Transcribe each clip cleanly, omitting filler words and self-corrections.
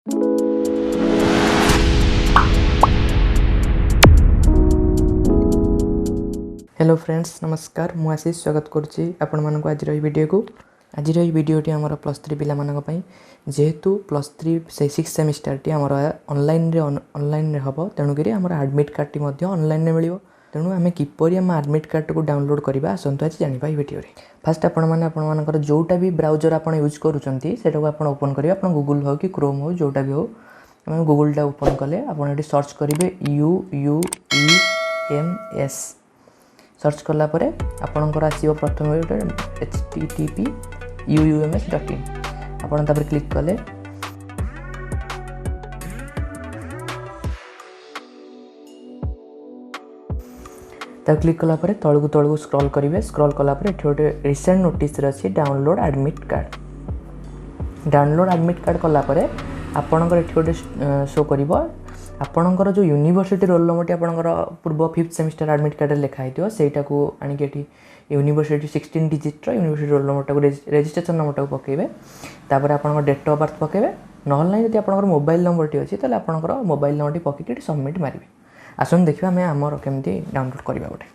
Hello friends नमस्कार मु आशीष स्वागत करुच्ची आपण मानक आज वीडियो को आज वीडियोटी आमर +3 पिला मानक पई जेहेतु +3 6 सेमिस्टर टी आमर ऑनलाइन रे हबो तेणुकरी आमर एडमिट कार्ड टी मध्ये ऑनलाइन रे मिलियो तेणु आमे किपरि हम एडमिट कार्ड को डाउनलोड करबा आसंतु आज जानिबा ई वीडियो रे फर्स्ट आपण मानकर जोटा भी ब्राउजर आपण यूज करूचंती सेटा को आपण ओपन करियो आपण गूगल हो कि क्रोम हो जोटा भी हो हम गूगल टा ओपन कले आपण एटी सर्च करिवे UUEMS सर्च कला परे आपणकर आसीबो प्रथम http uums.in आपण तापर क्लिक कले ता क्लिक कला परे तळगु स्क्रॉल करिवे स्क्रॉल कला परे एठी गोटे रिसेंट नोटिस रे अछि डाउनलोड एडमिट कार्ड कला परे आपणकर एठी गोटे शो करिवो आपणकर जो यूनिवर्सिटी रोल नंबर आपणकर पूर्व 5th सेमिस्टर एडमिट कार्ड लिखा हितो सेटा को आनी के एठी यूनिवर्सिटी 16 डिजिट रो यूनिवर्सिटी रोल नंबर को रजिस्ट्रेशन नंबर को पकेबे तापर आपणकर डेट ऑफ बर्थ पकेबे नहल नै जति आपणकर मोबाइल नंबर टी अछि तले आपणकर मोबाइल नंबर टी पकेटी सबमिट मारिबे आसन देखिबा हमें हमर केमती डाउनलोड करबा गोटे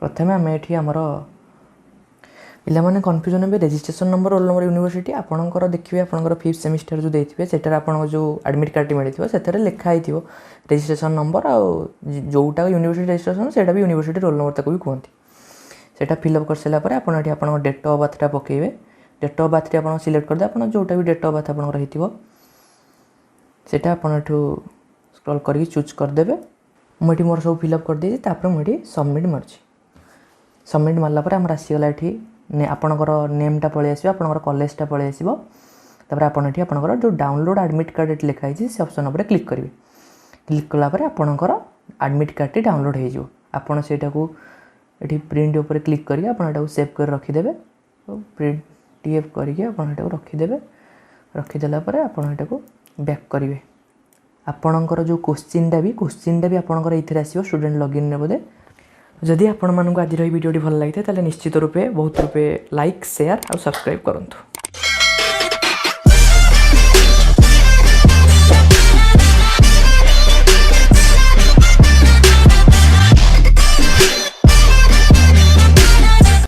प्रथमे हमें एठी हमर पिला माने कन्फ्यूजन हे registration number roll number university आपणकर देखिबे आपणकर 5th सेमिस्टर जो देथिबे सेटर आपन जो एडमिट कार्ड मिलिथिबो सेतरे लिखा हिथिबो रजिस्ट्रेशन नंबर आ जोटा यूनिवर्सिटी रजिस्ट्रेशन सेटा भी यूनिवर्सिटी रोल नंबर ताको भी कहंती सेटा फिल अप कर सेला परे आपन एठी आपन डेट ऑफ बर्थ टा पकेबे डेट ऑफ बर्थ रे आपन सिलेक्ट कर दे आपन जोटा भी डेट ऑफ बर्थ आपन रहिथिबो सेटा आपन एठू स्क्रॉल करी चूज कर देबे मोठी मोर सब फिल अप कर देछि तापर मोठी सबमिट मारछि सबमिट मारला परे हमर आसी गला एठी ने आपणकर नेम टा पळे आसीबो आपणकर कॉलेज टा पळे आसीबो तपर आपण एठी आपणकर जो डाउनलोड एडमिट कार्ड लिखा हिछि से ऑप्शन ऊपर क्लिक करिवे क्लिक कला परे आपणकर एडमिट कार्ड टी डाउनलोड हे जिवो आपण सेटा को एठी प्रिंट ऊपर क्लिक करिया आपण एटा को सेव कर रखि देबे प्रिंट टीएफ करिके आपण एटा को रखि देबे रखि देला परे आपण एटा को बैक करिवे आपणकर जो क्वेश्चन टा भी आपणकर इथिरे आसीबो स्टूडेंट लॉगिन ने बोदे जदि आपण मानक आज वीडियो भल लगी ताले निश्चित रूपे बहुत रूपे लाइक शेयर और सब्सक्राइब करंतु।